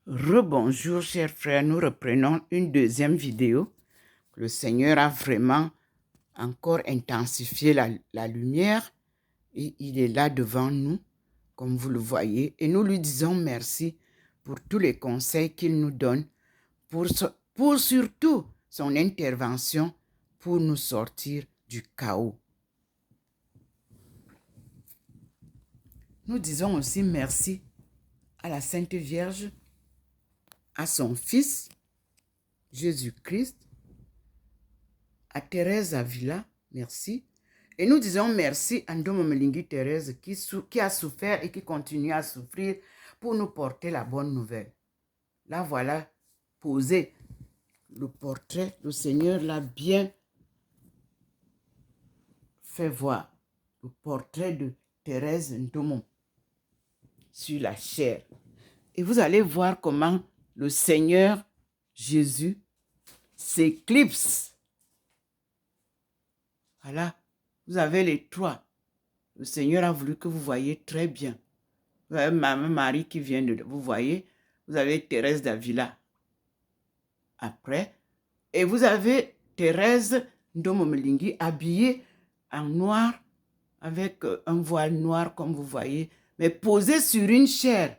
Rebonjour, chers frères, nous reprenons une deuxième vidéo. Le Seigneur a vraiment encore intensifié la lumière et il est là devant nous, comme vous le voyez. Et nous lui disons merci pour tous les conseils qu'il nous donne, pour surtout son intervention pour nous sortir du chaos. Nous disons aussi merci à la Sainte Vierge, à son Fils, Jésus-Christ, à Thérèse Avila, merci. Et nous disons merci à Ndomo Mlingi Thérèse qui a souffert et qui continue à souffrir pour nous porter la bonne nouvelle. Là, voilà posé le portrait. Le Seigneur l'a bien fait voir. Le portrait de Thérèse Ndomo sur la chair. Et vous allez voir comment le Seigneur Jésus s'éclipse. Voilà, vous avez les trois. Le Seigneur a voulu que vous voyez très bien. Vous avez Marie qui vient de... Vous voyez, vous avez Thérèse d'Avila. Après, et vous avez Thérèse Ndomo Mlingi habillée en noir, avec un voile noir, comme vous voyez, mais posée sur une chaire,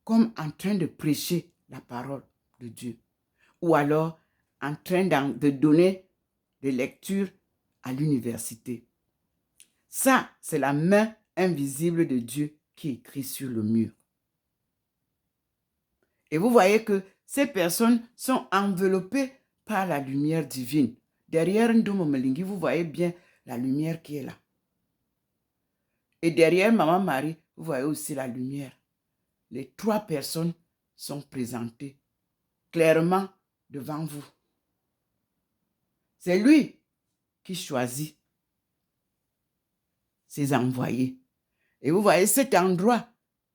comme en train de prêcher la parole de Dieu. Ou alors, en train de donner des lectures à l'université. Ça, c'est la main invisible de Dieu qui écrit sur le mur. Et vous voyez que ces personnes sont enveloppées par la lumière divine. Derrière Ndomo Mlingi, vous voyez bien la lumière qui est là. Et derrière Maman Marie, vous voyez aussi la lumière. Les trois personnes sont présentées clairement devant vous. C'est lui qui choisit ses envoyés. Et vous voyez cet endroit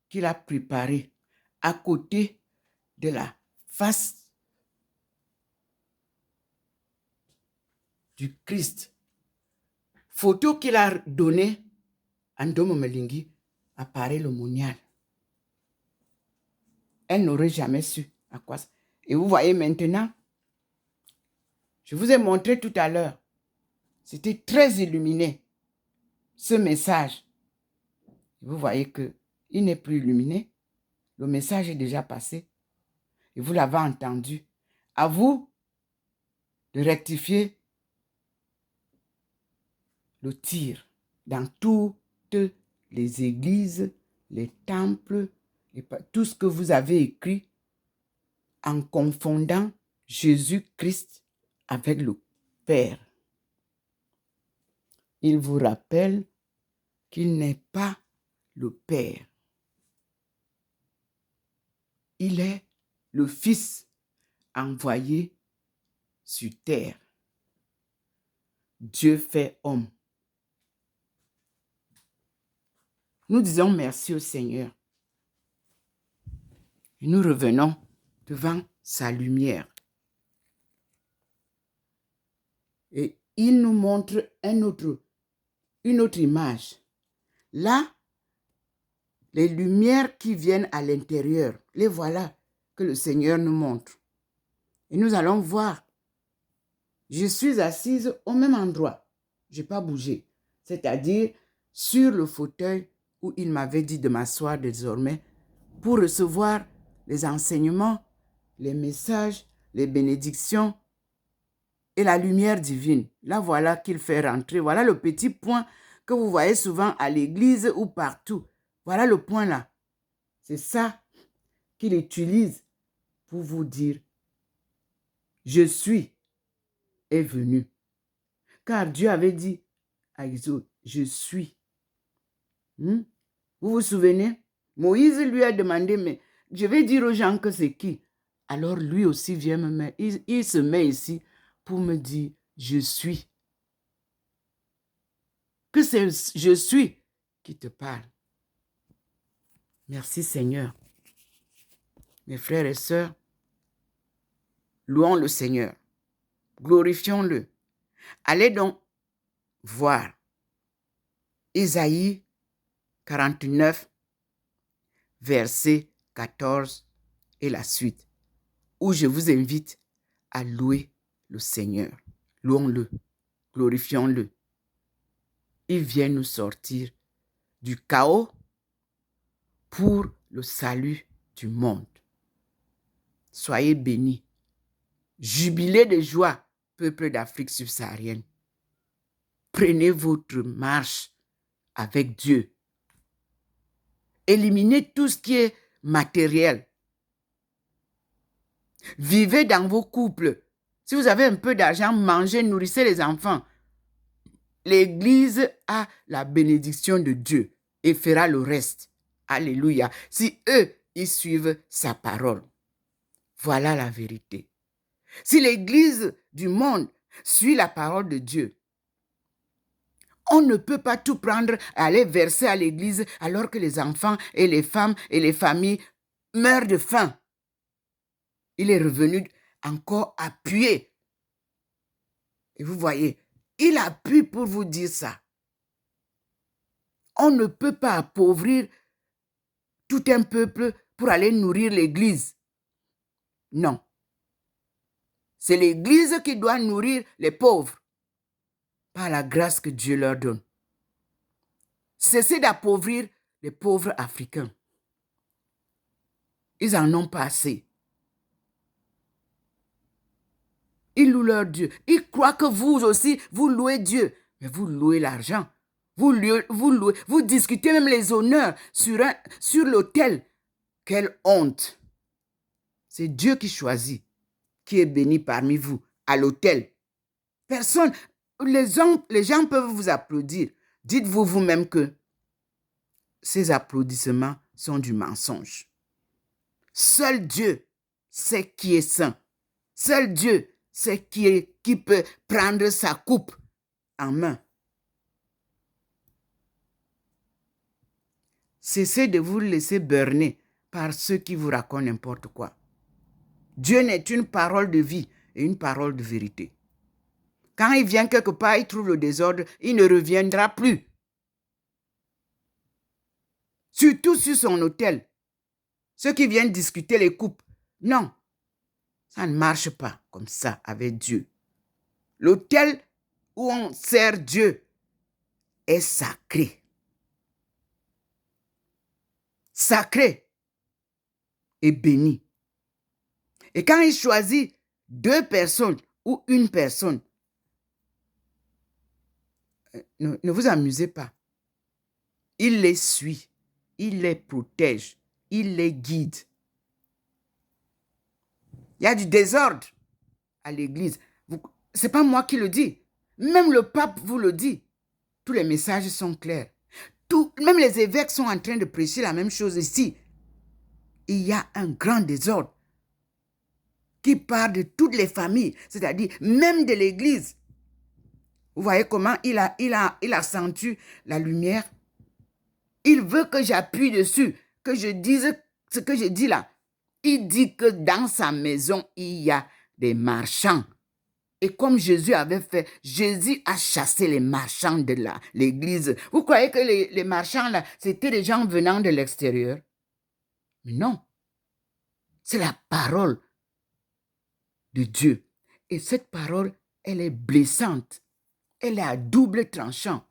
qu'il a préparé à côté de la face du Christ. Photo qu'il a donnée à Ndomo Mlingi apparaît le monial. Elle n'aurait jamais su à quoi ça. Et vous voyez maintenant, je vous ai montré tout à l'heure, c'était très illuminé, ce message. Vous voyez qu'il n'est plus illuminé. Le message est déjà passé. Et vous l'avez entendu. À vous de rectifier le tir dans toutes les églises, les temples, et tout ce que vous avez écrit en confondant Jésus-Christ avec le Père. Il vous rappelle qu'il n'est pas le Père. Il est le Fils envoyé sur terre. Dieu fait homme. Nous disons merci au Seigneur. Et nous revenons devant sa lumière. Et il nous montre une autre image. Là, les lumières qui viennent à l'intérieur, les voilà que le Seigneur nous montre. Et nous allons voir. Je suis assise au même endroit. Je n'ai pas bougé. C'est-à-dire sur le fauteuil où il m'avait dit de m'asseoir désormais pour recevoir les enseignements, les messages, les bénédictions et la lumière divine. Là, voilà qu'il fait rentrer. Voilà le petit point que vous voyez souvent à l'église ou partout. Voilà le point là. C'est ça qu'il utilise pour vous dire « Je suis est venu ». Car Dieu avait dit à Exode « Je suis ». Vous vous souvenez? Moïse lui a demandé « Mais je vais dire aux gens que c'est qui ?» Alors lui aussi vient me mettre. Il se met ici pour me dire « Je suis ». Que c'est « Je suis » qui te parle. Merci Seigneur. Mes frères et sœurs, louons le Seigneur. Glorifions-le. Allez donc voir Isaïe 49, verset 14 et la suite, où je vous invite à louer le Seigneur. Louons-le, glorifions-le. Il vient nous sortir du chaos pour le salut du monde. Soyez bénis. Jubilez de joie, peuple d'Afrique subsaharienne. Prenez votre marche avec Dieu. Éliminez tout ce qui est matériel. Vivez dans vos couples. Si vous avez un peu d'argent, mangez, nourrissez les enfants. L'Église a la bénédiction de Dieu et fera le reste. Alléluia. Si eux, ils suivent sa parole. Voilà la vérité. Si l'Église du monde suit la parole de Dieu, on ne peut pas tout prendre et aller verser à l'Église alors que les enfants et les femmes et les familles meurent de faim. Il est revenu encore appuyer. Et vous voyez, il appuie pour vous dire ça. On ne peut pas appauvrir tout un peuple pour aller nourrir l'Église. Non. C'est l'Église qui doit nourrir les pauvres par la grâce que Dieu leur donne. Cessez d'appauvrir les pauvres africains. Ils en ont pas assez. Ils louent leur Dieu. Ils croient que vous aussi, vous louez Dieu. Mais vous louez l'argent. Vous discutez même les honneurs sur l'autel. Quelle honte. C'est Dieu qui choisit, qui est béni parmi vous, à l'autel. Personne, les gens peuvent vous applaudir. Dites-vous vous-même que ces applaudissements sont du mensonge. Seul Dieu sait qui est saint. Seul Dieu sait qui peut prendre sa coupe en main. Cessez de vous laisser berner par ceux qui vous racontent n'importe quoi. Dieu n'est une parole de vie et une parole de vérité. Quand il vient quelque part, il trouve le désordre, il ne reviendra plus. Surtout sur son autel. Ceux qui viennent discuter les coupes. Non, ça ne marche pas comme ça avec Dieu. L'autel où on sert Dieu est sacré. Sacré et béni. Et quand il choisit 2 personnes ou une personne, ne vous amusez pas. Il les suit, il les protège, il les guide. Il y a du désordre à l'église. Ce n'est pas moi qui le dis. Même le pape vous le dit. Tous les messages sont clairs. Même les évêques sont en train de prêcher la même chose ici. Il y a un grand désordre qui part de toutes les familles, c'est-à-dire même de l'église. Vous voyez comment il accentue la lumière? Il veut que j'appuie dessus, que je dise ce que je dis là. Il dit que dans sa maison, il y a des marchands. Et comme Jésus avait fait, Jésus a chassé les marchands de l'église. Vous croyez que les marchands là, c'était des gens venant de l'extérieur? Mais non. C'est la parole de Dieu. Et cette parole, elle est blessante. Elle est à double tranchant.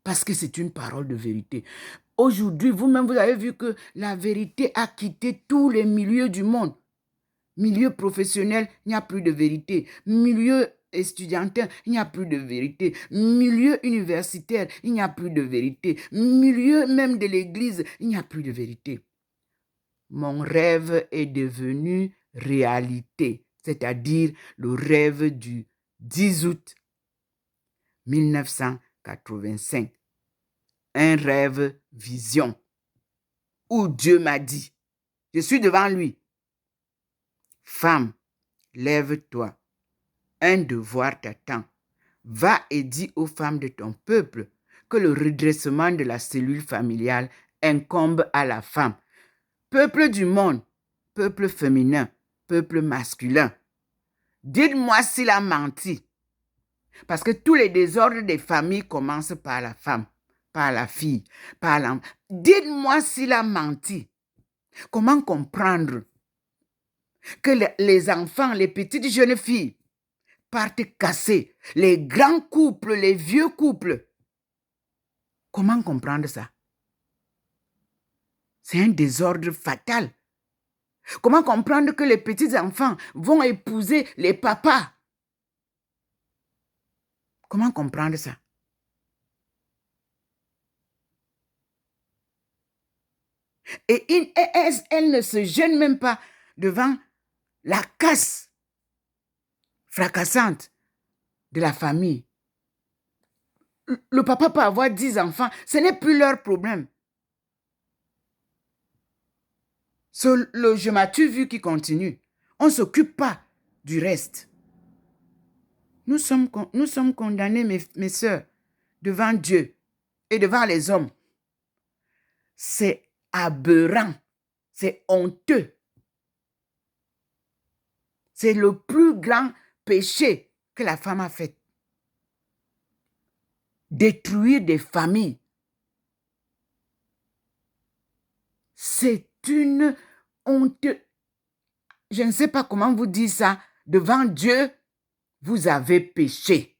Parce que c'est une parole de vérité. Aujourd'hui, vous-même, vous avez vu que la vérité a quitté tous les milieux du monde. Milieu professionnel, il n'y a plus de vérité. Milieu estudiantin, il n'y a plus de vérité. Milieu universitaire, il n'y a plus de vérité. Milieu même de l'église, il n'y a plus de vérité. Mon rêve est devenu réalité, c'est-à-dire le rêve du 10 août 1985. Un rêve vision où Dieu m'a dit, je suis devant lui. Femme, lève-toi. Un devoir t'attend. Va et dis aux femmes de ton peuple que le redressement de la cellule familiale incombe à la femme. Peuple du monde, peuple féminin, peuple masculin. Dites-moi s'il a menti. Parce que tous les désordres des familles commencent par la femme, par la fille, par l'enfant. Dites-moi s'il a menti. Comment comprendre que les enfants, les petites jeunes filles partent casser, les grands couples, les vieux couples? Comment comprendre ça? C'est un désordre fatal. Comment comprendre que les petits enfants vont épouser les papas? Comment comprendre ça? Et elle ne se gêne même pas devant la casse fracassante de la famille. Le papa peut avoir 10 enfants, ce n'est plus leur problème. Le je m'as-tu vu qui continue. On ne s'occupe pas du reste. Nous sommes condamnés, mes sœurs, devant Dieu et devant les hommes. C'est aberrant, c'est honteux. C'est le plus grand péché que la femme a fait. Détruire des familles. C'est une honte. Je ne sais pas comment vous dire ça. Devant Dieu, vous avez péché.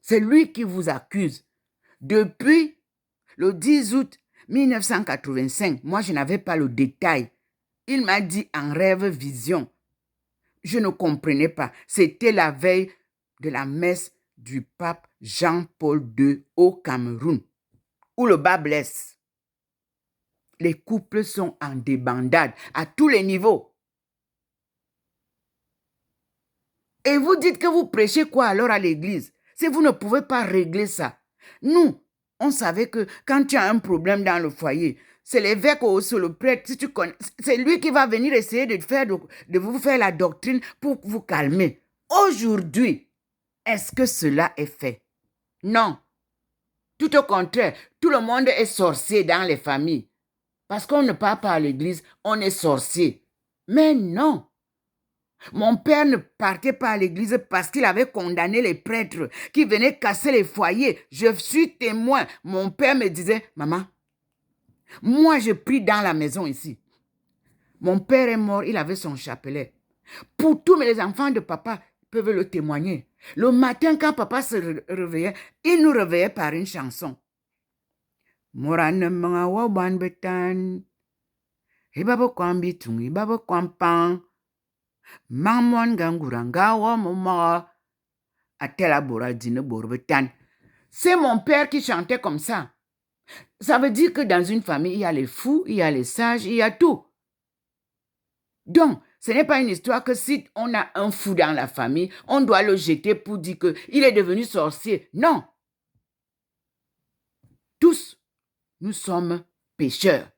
C'est lui qui vous accuse. Depuis le 10 août 1985, moi je n'avais pas le détail. Il m'a dit en rêve vision. Je ne comprenais pas. C'était la veille de la messe du pape Jean-Paul II au Cameroun, où le bas blesse. Les couples sont en débandade à tous les niveaux. Et vous dites que vous prêchez quoi alors à l'église? Si vous ne pouvez pas régler ça. Nous, on savait que quand tu as un problème dans le foyer, c'est l'évêque ou c'est le prêtre, si tu connais, c'est lui qui va venir essayer de vous faire la doctrine pour vous calmer. Aujourd'hui, est-ce que cela est fait? Non. Tout au contraire, tout le monde est sorcier dans les familles. Parce qu'on ne part pas à l'église, on est sorcier. Mais non. Mon père ne partait pas à l'église parce qu'il avait condamné les prêtres qui venaient casser les foyers. Je suis témoin. Mon père me disait, maman, moi je prie dans la maison ici. Mon père est mort, il avait son chapelet. Pour tous les enfants de papa peuvent le témoigner. Le matin, quand papa se réveillait, il nous réveillait par une chanson. Morane mga waban betan. Ibabo kwambi tung, ibabo kwampan. Mamon ganguranga wa mama. Atelabora dine borbetan. C'est mon père qui chantait comme ça. Ça veut dire que dans une famille, il y a les fous, il y a les sages, il y a tout. Donc, ce n'est pas une histoire que si on a un fou dans la famille, on doit le jeter pour dire qu'il est devenu sorcier. Non. Tous, nous sommes pécheurs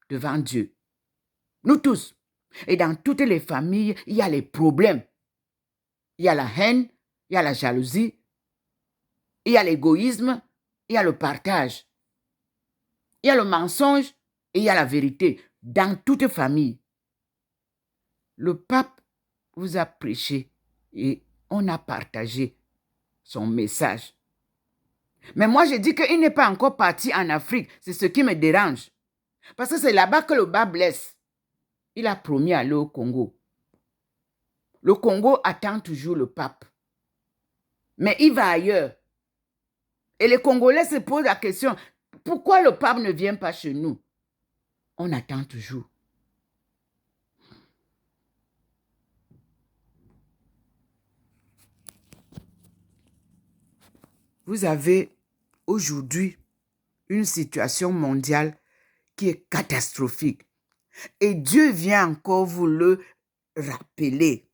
devant Dieu. Nous tous. Et dans toutes les familles, il y a les problèmes. Il y a la haine, il y a la jalousie, il y a l'égoïsme, il y a le partage. Il y a le mensonge et il y a la vérité. Dans toute famille. Le pape vous a prêché et on a partagé son message. Mais moi, je dis qu'il n'est pas encore parti en Afrique. C'est ce qui me dérange. Parce que c'est là-bas que le bas blesse. Il a promis aller au Congo. Le Congo attend toujours le pape. Mais il va ailleurs. Et les Congolais se posent la question, pourquoi le pape ne vient pas chez nous? On attend toujours. Vous avez aujourd'hui une situation mondiale qui est catastrophique. Et Dieu vient encore vous le rappeler,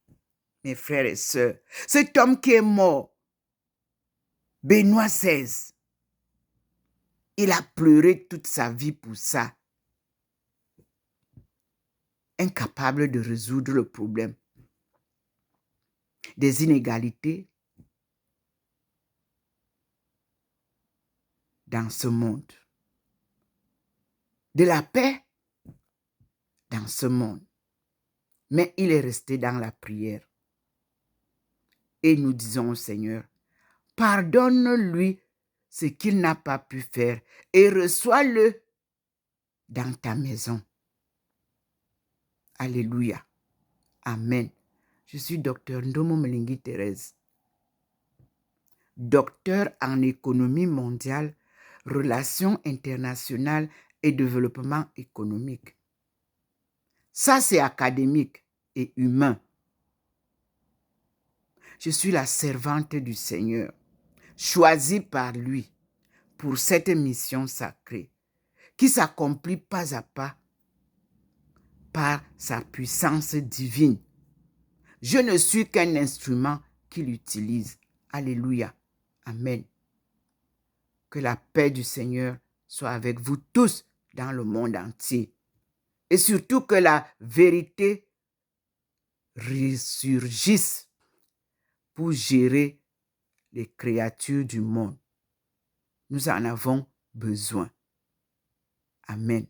mes frères et sœurs. Cet homme qui est mort, Benoît XVI, il a pleuré toute sa vie pour ça. Incapable de résoudre le problème des inégalités dans ce monde, de la paix dans ce monde. Mais il est resté dans la prière. Et nous disons au Seigneur, pardonne-lui ce qu'il n'a pas pu faire et reçois-le dans ta maison. Alléluia. Amen. Je suis docteur Ndomo Mlingi Thérèse, docteur en économie mondiale, relations internationales et développement économique. Ça, c'est académique et humain. Je suis la servante du Seigneur, choisie par lui pour cette mission sacrée, qui s'accomplit pas à pas par sa puissance divine. Je ne suis qu'un instrument qu'il utilise. Alléluia. Amen. Que la paix du Seigneur soit avec vous tous dans le monde entier. Et surtout que la vérité ressurgisse pour gérer les créatures du monde. Nous en avons besoin. Amen.